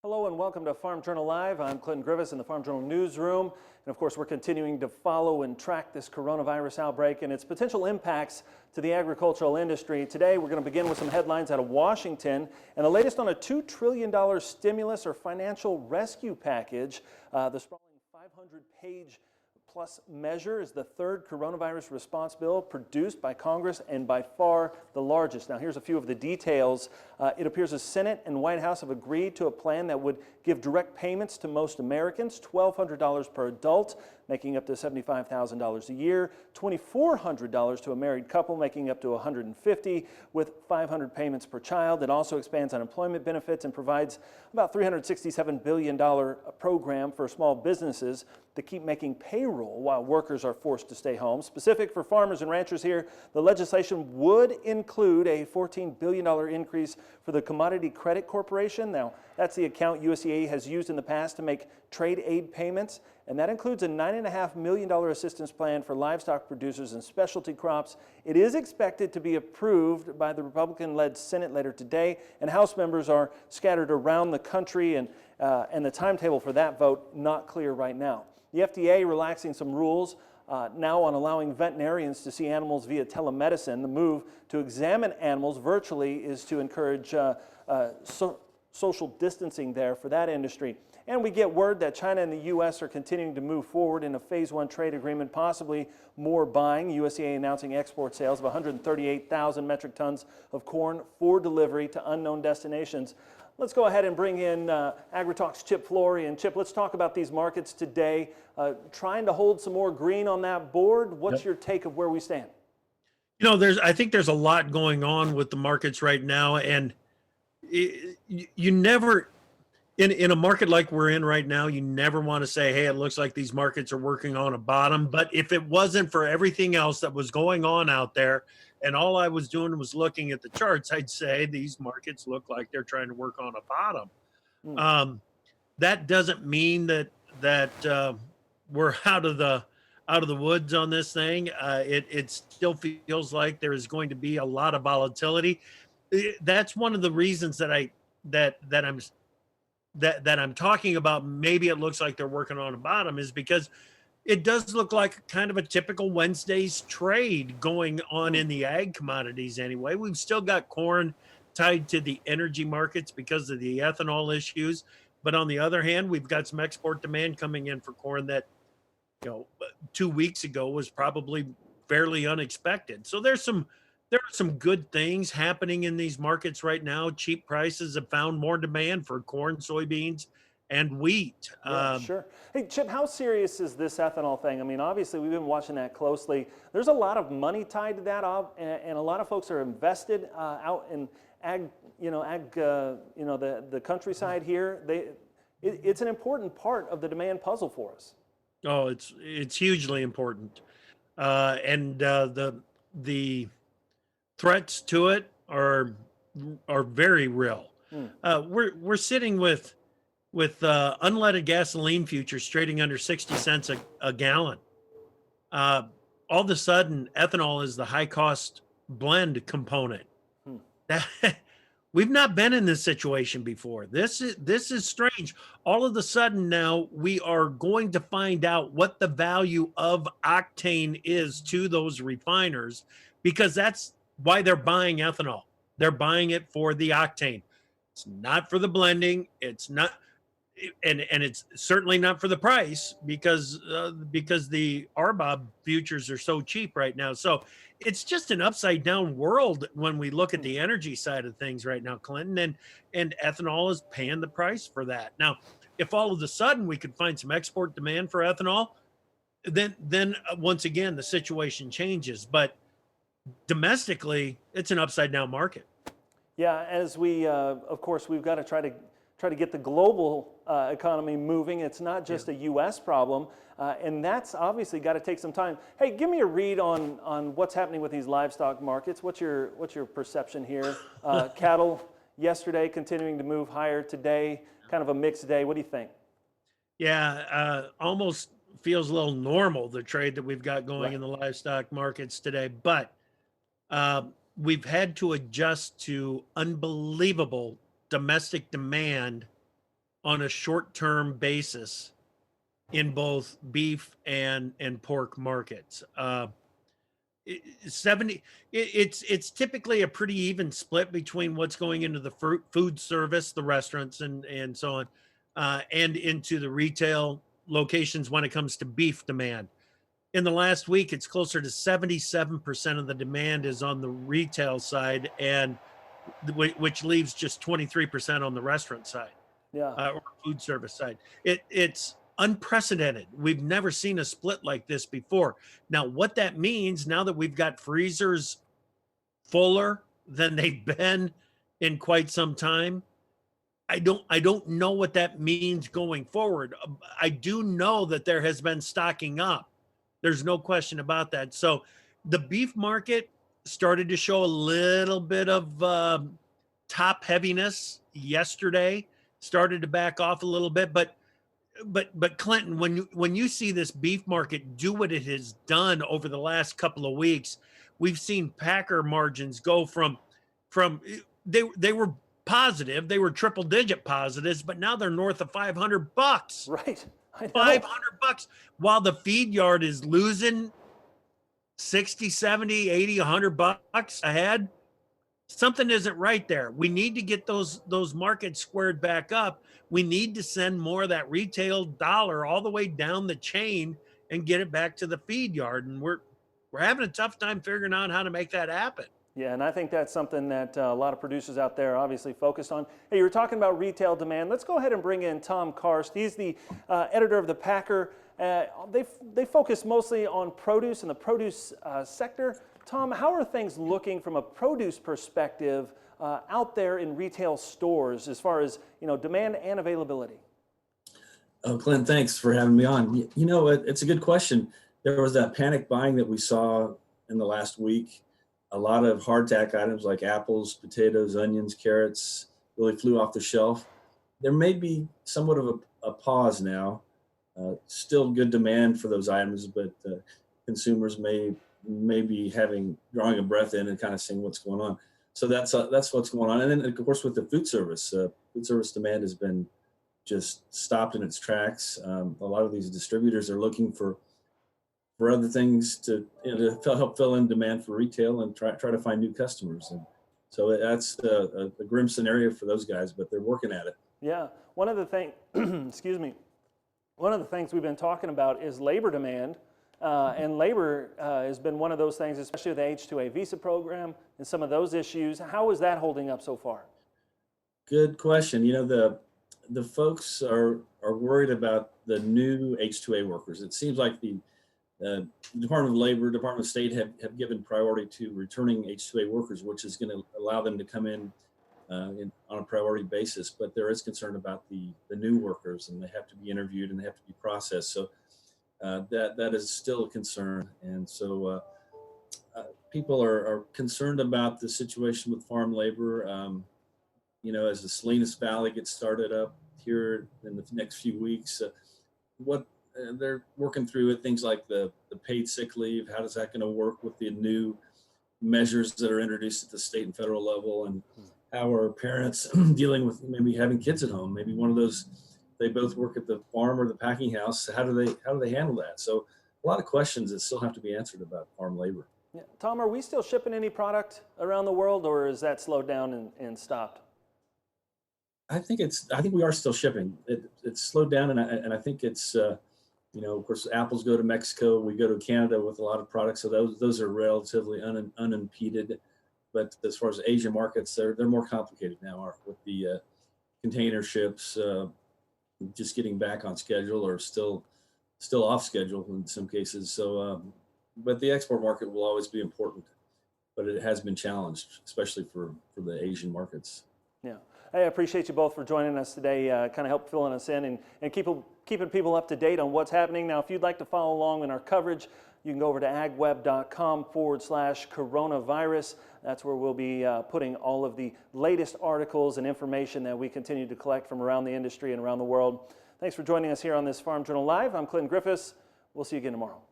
Hello and welcome to Farm Journal Live. I'm Clinton Grivis in the Farm Journal newsroom. And of course, we're continuing to follow and track this coronavirus outbreak and its potential impacts to the agricultural industry. Today, we're going to begin with some headlines out of Washington and the latest on a $2 trillion stimulus or financial rescue package. The sprawling 500-page plus measure is the third coronavirus response bill produced by Congress and by far the largest. Now, here's a few of the details. It appears the Senate and White House have agreed to a plan that would give direct payments to most Americans, $1,200 per adult, making up to $75,000 a year, $2,400 to a married couple, making up to $150,000, with 500 payments per child. It also expands unemployment benefits and provides about $367 billion program for small businesses to keep making payroll while workers are forced to stay home. Specific for farmers and ranchers here, the legislation would include a $14 billion increase for the Commodity Credit Corporation. Now, that's the account USDA has used in the past to make trade aid payments, and that includes a $9.5 million assistance plan for livestock producers and specialty crops. It is expected to be approved by the Republican-led Senate later today, and House members are scattered around the country, and the timetable for that vote not clear right now. The FDA relaxing some rules now on allowing veterinarians to see animals via telemedicine. The move to examine animals virtually is to encourage social distancing there for that industry. And we get word that China and the U.S. are continuing to move forward in a phase one trade agreement, possibly more buying. USDA announcing export sales of 138,000 metric tons of corn for delivery to unknown destinations. Let's go ahead and bring in AgriTalk's Chip Flory. And Chip, let's talk about these markets today. Trying to hold some more green on that board. What's your take of where we stand? You know, I think there's a lot going on with the markets right now, and you never, in a market like we're in right now, you never want to say, hey, it looks like these markets are working on a bottom. But if it wasn't for everything else that was going on out there, and all I was doing was looking at the charts, I'd say these markets look like they're trying to work on a bottom. That doesn't mean that we're out of the woods on this thing. It still feels like there is going to be a lot of volatility. That's one of the reasons that I'm talking about. Maybe it looks like they're working on a bottom is because it does look like kind of a typical Wednesday's trade going on in the ag commodities anyway. We've still got corn tied to the energy markets because of the ethanol issues. But on the other hand, we've got some export demand coming in for corn that, 2 weeks ago was probably fairly unexpected. So there are some good things happening in these markets right now. Cheap prices have found more demand for corn, soybeans, and wheat. Yeah, sure. Hey, Chip, how serious is this ethanol thing? I mean, obviously, we've been watching that closely. There's a lot of money tied to that, and a lot of folks are invested out in the countryside here. It's an important part of the demand puzzle for us. Oh, it's hugely important, and the threats to it are very real. We're sitting with unleaded gasoline futures trading under 60 cents a gallon. All of a sudden, ethanol is the high cost blend component. We've not been in this situation before. This is strange. All of a sudden now we are going to find out what the value of octane is to those refiners, because that's why they're buying ethanol. They're buying it for the octane. It's not for the blending. It's not, and it's certainly not for the price because the RBOB futures are so cheap right now. So it's just an upside down world when we look at the energy side of things right now, Clinton, and ethanol is paying the price for that. Now, if all of a sudden we could find some export demand for ethanol, then once again the situation changes. But domestically, it's an upside down market. Yeah, as we, of course, we've got to try to get the global economy moving. It's not just a U.S. problem, and that's obviously got to take some time. Hey, give me a read on what's happening with these livestock markets. What's your perception here? Cattle yesterday continuing to move higher today, kind of a mixed day. What do you think? Yeah, almost feels a little normal, the trade that we've got going in the livestock markets today, but we've had to adjust to unbelievable domestic demand on a short-term basis in both beef and pork markets. 70 it's typically a pretty even split between what's going into the food service, the restaurants and so on, and into the retail locations when it comes to beef demand. In the last week, it's closer to 77% of the demand is on the retail side, and which leaves just 23% on the restaurant side, Yeah. or food service side. It's unprecedented. We've never seen a split like this before. Now, what that means, now that we've got freezers fuller than they've been in quite some time, I don't know what that means going forward. I do know that there has been stocking up. There's no question about that. So the beef market started to show a little bit of top heaviness yesterday, started to back off a little bit, but Clinton, when you see this beef market do what it has done over the last couple of weeks, we've seen packer margins go from they were positive, they were triple digit positives, but now they're north of $500. Right. I know. $500 while the feed yard is losing 60, 70, 80, $100 a head. Something isn't right there. We need to get those markets squared back up. We need to send more of that retail dollar all the way down the chain and get it back to the feed yard. And we're having a tough time figuring out how to make that happen. Yeah, and I think that's something that a lot of producers out there are obviously focused on. Hey, you were talking about retail demand. Let's go ahead and bring in Tom Karst. He's the editor of the Packer. They focus mostly on produce and the produce sector. Tom, how are things looking from a produce perspective out there in retail stores as far as demand and availability? Oh, Clint, thanks for having me on. It's a good question. There was that panic buying that we saw in the last week. A lot of hardtack items like apples, potatoes, onions, carrots really flew off the shelf. There may be somewhat of a pause now. Still good demand for those items, but consumers may be drawing a breath in and kind of seeing what's going on. So that's what's going on. And then of course with the food service demand has been just stopped in its tracks. A lot of these distributors are looking for other things to help fill in demand for retail and try to find new customers. And so that's a grim scenario for those guys, but they're working at it. Yeah, one of the things, excuse me, one of the things we've been talking about is labor demand. And labor has been one of those things, especially with the H-2A visa program and some of those issues. How is that holding up so far? Good question. The folks are worried about the new H-2A workers. It seems like the Department of Labor, Department of State have given priority to returning H-2A workers, which is going to allow them to come in on a priority basis. But there is concern about the new workers, and they have to be interviewed and they have to be processed. So that is still a concern. And so people are concerned about the situation with farm labor. As the Salinas Valley gets started up here in the next few weeks, they're working through it, things like the paid sick leave. How is that going to work with the new measures that are introduced at the state and federal level? And how are parents dealing with maybe having kids at home? Maybe one of those, they both work at the farm or the packing house. How do they handle that? So a lot of questions that still have to be answered about farm labor. Yeah. Tom, are we still shipping any product around the world, or is that slowed down and stopped? I think we are still shipping. It's slowed down, and I think it's of course, apples go to Mexico. We go to Canada with a lot of products, so those are relatively unimpeded. But as far as Asian markets, they're more complicated now with the container ships just getting back on schedule or still off schedule in some cases. So, but the export market will always be important, but it has been challenged, especially for the Asian markets. Yeah. Hey, I appreciate you both for joining us today, kind of help filling us in and keeping people up to date on what's happening. Now, if you'd like to follow along in our coverage, you can go over to agweb.com/coronavirus. That's where we'll be putting all of the latest articles and information that we continue to collect from around the industry and around the world. Thanks for joining us here on this Farm Journal Live. I'm Clinton Griffiths. We'll see you again tomorrow.